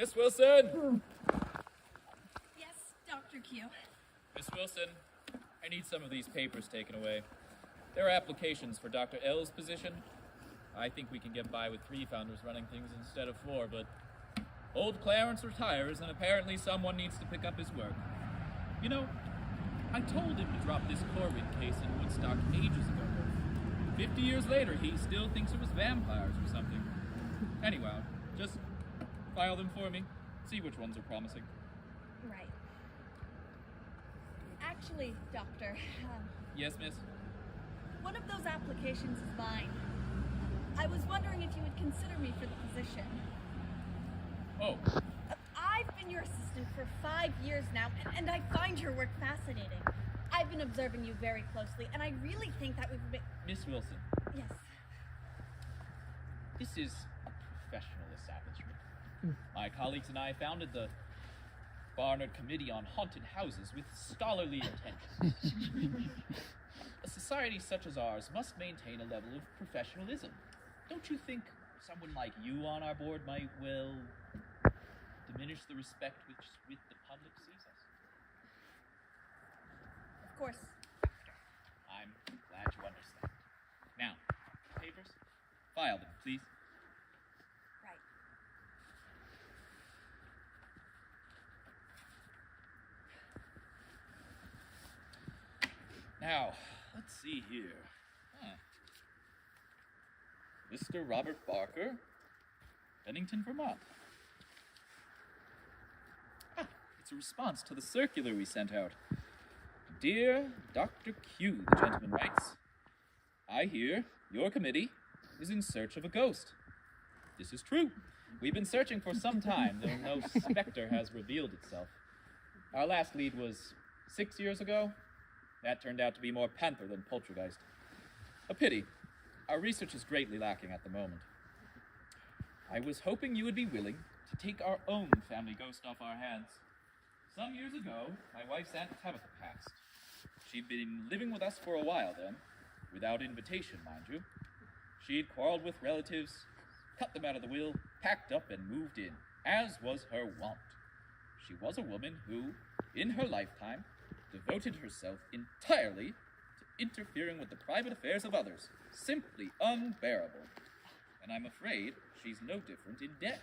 Miss Wilson! Yes, Dr. Q. Miss Wilson, I need some of these papers taken away. There are applications for Dr. L's position. I think we can get by with 3 founders running things instead of 4, but old Clarence retires, and apparently someone needs to pick up his work. You know, I told him to drop this Corwin case in Woodstock ages ago. 50 years later, he still thinks it was vampires or something. Anyway, just file them for me. See which ones are promising. Right. Actually, Doctor, Yes, miss? one of those applications is mine. I was wondering if you would consider me for the position. Oh, I've been your assistant for 5 years now, and I find your work fascinating. I've been observing you very closely, and I really think that would be... Miss Wilson, Yes. this is a professional establishment. My colleagues and I founded the Barnard Committee on Haunted Houses with scholarly intentions. A society such as ours must maintain a level of professionalism. Don't you think someone like you on our board might, well, diminish the respect with the public sees us? Of course. I'm glad you understand. Now, papers, file them, please. Right. Now, let's see here. Mr. Robert Barker, Bennington, Vermont. It's a response to the circular we sent out. Dear Dr. Q, the gentleman writes, I hear your committee is in search of a ghost. This is true. We've been searching for some time, though no specter has revealed itself. Our last lead was 6 years ago. That turned out to be more panther than poltergeist. A pity. Our research is greatly lacking at the moment. I was hoping you would be willing to take our own family ghost off our hands. Some years ago, my wife's Aunt Tabitha passed. She'd been living with us for a while then, without invitation, mind you. She'd quarreled with relatives, cut them out of the will, packed up and moved in, as was her wont. She was a woman who, in her lifetime, devoted herself entirely to interfering with the private affairs of others. Simply unbearable. And I'm afraid she's no different in death.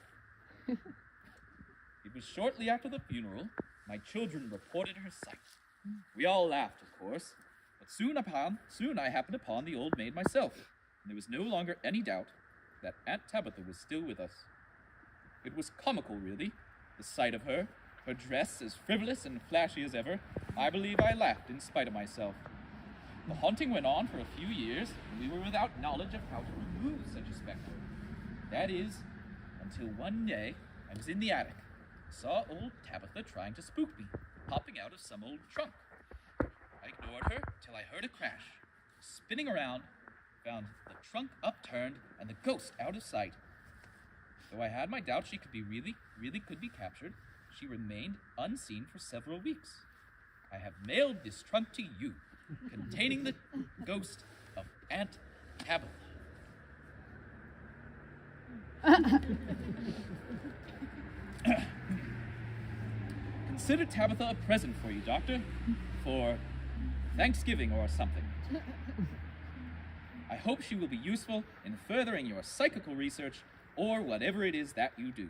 It was shortly after the funeral, my children reported her sight. We all laughed, of course, but soon I happened upon the old maid myself, and there was no longer any doubt that Aunt Tabitha was still with us. It was comical, really, the sight of her, her dress as frivolous and flashy as ever. I believe I laughed in spite of myself. The haunting went on for a few years, and we were without knowledge of how to remove such a specter. That is, until one day I was in the attic, saw old Tabitha trying to spook me, popping out of some old trunk. I ignored her till I heard a crash. Spinning around, found the trunk upturned and the ghost out of sight. Though I had my doubts she could be captured, she remained unseen for several weeks. I have mailed this trunk to you, containing the ghost of Aunt Tabitha. Consider Tabitha a present for you, Doctor, for Thanksgiving or something. I hope she will be useful in furthering your psychical research or whatever it is that you do.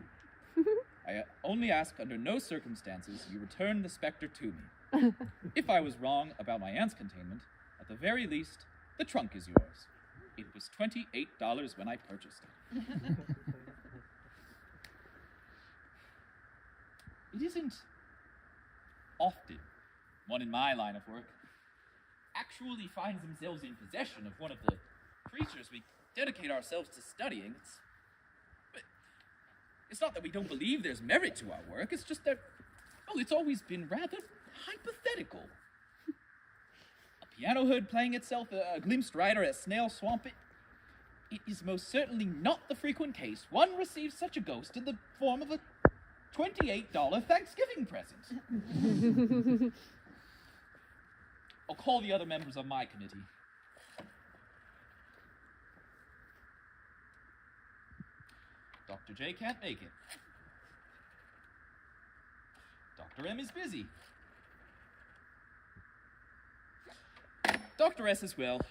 I only ask under no circumstances you return the specter to me. If I was wrong about my aunt's containment, at the very least, the trunk is yours. It was $28 when I purchased it. It isn't often one in my line of work actually finds themselves in possession of one of the creatures we dedicate ourselves to studying. It's not that we don't believe there's merit to our work, it's just that, well, it's always been rather hypothetical. A piano hood playing itself, a glimpsed rider at Snail Swamp, it is most certainly not the frequent case one receives such a ghost in the form of a $28 Thanksgiving present. I'll call the other members of my committee. Dr. J can't make it. Dr. M is busy. Dr. S as well.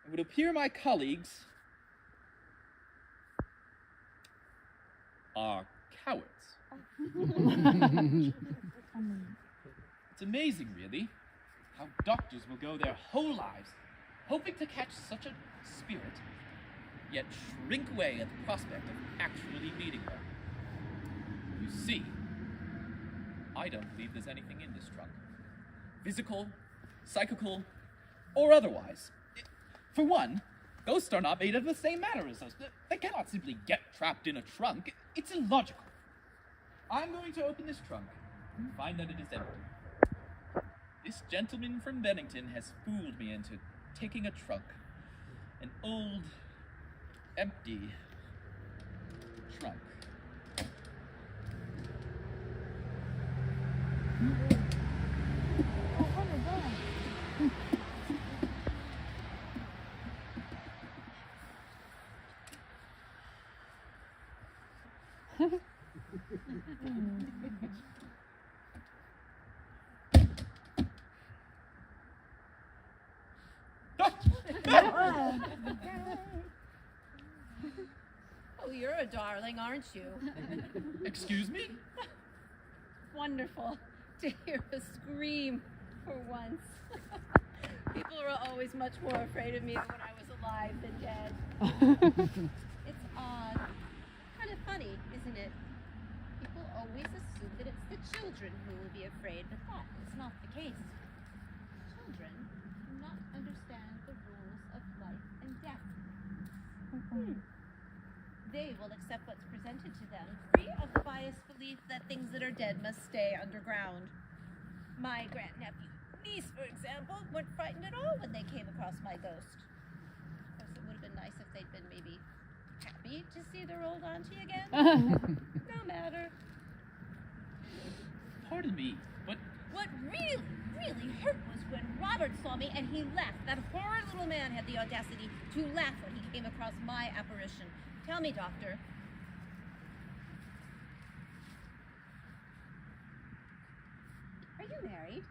It would appear my colleagues are cowards. It's amazing, really, how doctors will go their whole lives hoping to catch such a spirit, yet shrink away at the prospect of actually meeting her. You see, I don't believe there's anything in this trunk. Physical, psychical, or otherwise. For one, ghosts are not made of the same matter as us. They cannot simply get trapped in a trunk. It's illogical. I'm going to open this trunk and find that it is empty. This gentleman from Bennington has fooled me into taking a trunk. An old, empty trunk. Oh, you're a darling, aren't you? Excuse me? Wonderful to hear a scream for once. People were always much more afraid of me when I was alive than dead. It's odd. Kind of funny, isn't it? People always assume that it's the children who will be afraid, but that is not the case. Children do not understand the rules of life and death. They will accept what's presented to them, free of the biased belief that things that are dead must stay underground. My grandnephew, niece, for example, weren't frightened at all when they came across my ghost. Of course, it would have been nice if they'd been maybe happy to see their old auntie again. No matter. Pardon me, but What really hurt was when Robert saw me and he laughed. That horrid little man had the audacity to laugh when he came across my apparition. Tell me, Doctor. Are you married?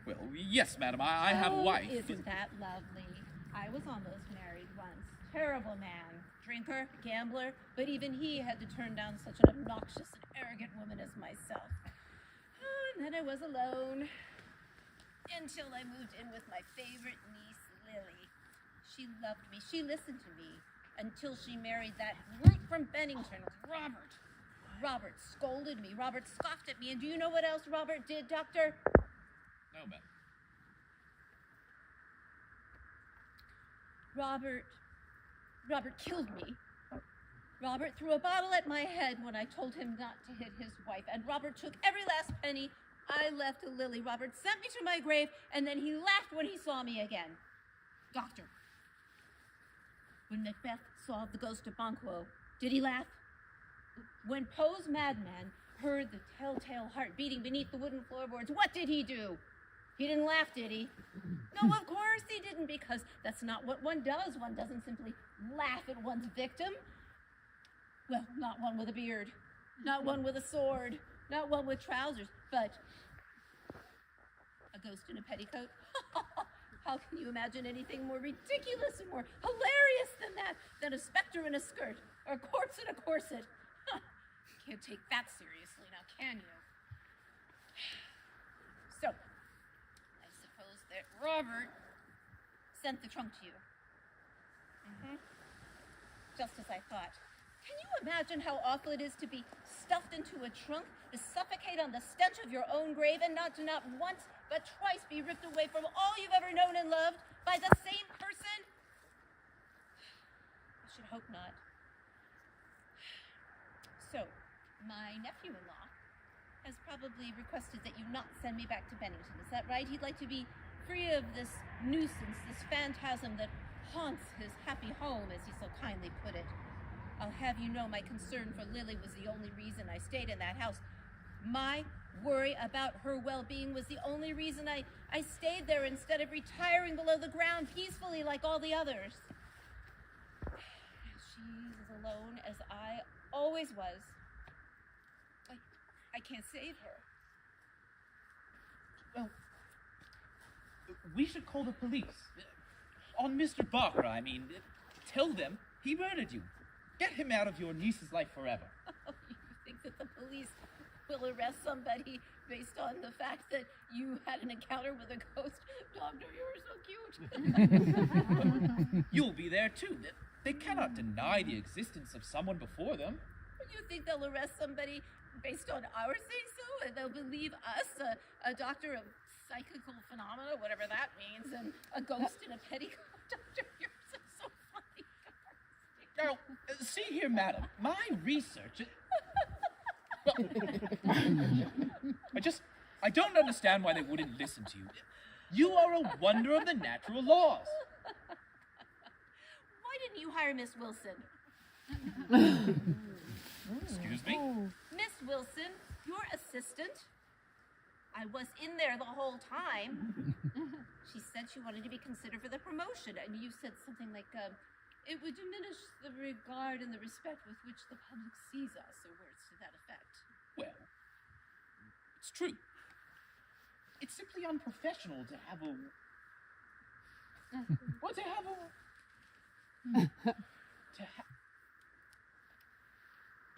well, yes, madam, I have a wife. Isn't that lovely? I was almost married once. Terrible man. Drinker, gambler, but even he had to turn down such an obnoxious and arrogant woman as myself. And then I was alone. Until I moved in with my favorite niece, Lily. She loved me. She listened to me. Until she married that brute from Bennington, Robert. Robert scolded me. Robert scoffed at me. And do you know what else Robert did, Doctor? No, ma'am. Robert killed me. Robert threw a bottle at my head when I told him not to hit his wife. And Robert took every last penny I left to Lily. Robert sent me to my grave, and then he laughed when he saw me again. Doctor, when Macbeth saw the ghost of Banquo, did he laugh? When Poe's madman heard the telltale heart beating beneath the wooden floorboards, what did he do? He didn't laugh, did he? No, of course he didn't, because that's not what one does. One doesn't simply laugh at one's victim. Well, not one with a beard, not one with a sword, not one with trousers, but a ghost in a petticoat. How can you imagine anything more ridiculous and more hilarious than a specter in a skirt, or a corpse in a corset? Can't take that seriously now, can you? So, I suppose that Robert sent the trunk to you. Just as I thought. Can you imagine how awful it is to be stuffed into a trunk, to suffocate on the stench of your own grave, and not once, but twice be ripped away from all you've ever known and loved by the same person? I should hope not. So, my nephew-in-law has probably requested that you not send me back to Bennington. Is that right? He'd like to be free of this nuisance, this phantasm that haunts his happy home, as he so kindly put it. I'll have you know my concern for Lily was the only reason I stayed in that house. My worry about her well-being was the only reason I stayed there instead of retiring below the ground peacefully like all the others. She's as alone as I always was. I can't save her. Well, we should call the police. On Mr. Barker, I mean. Tell them he murdered you. Get him out of your niece's life forever. Oh, you think that the police will arrest somebody based on the fact that you had an encounter with a ghost? Doctor, you were so cute. You'll be there too. They cannot deny the existence of someone before them. You think they'll arrest somebody based on our say-so, and they'll believe us, a doctor of psychical phenomena, whatever that means, and a ghost in a petticoat? Doctor, you're so funny. Now, see here, madam, my research... I don't understand why they wouldn't listen to you. You are a wonder of the natural laws. Why didn't you hire Miss Wilson? Excuse me? Miss Wilson, your assistant. I was in there the whole time. She said she wanted to be considered for the promotion, and you said something like, it would diminish the regard and the respect with which the public sees us, or words to that effect. Well, it's true. It's simply unprofessional to have a...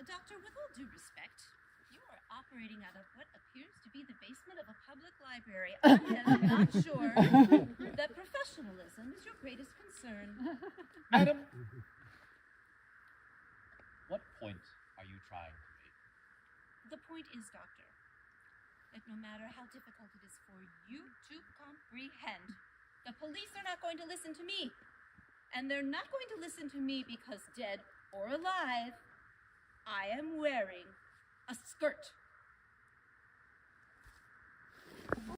Doctor, with all due respect, you are operating out of what appears to be the basement of a public library. I am not sure that professionalism is your greatest concern. Madam, what point are you trying to make? The point is, Doctor, that no matter how difficult it is for you to comprehend, the police are not going to listen to me. And they're not going to listen to me because, dead or alive, I am wearing a skirt.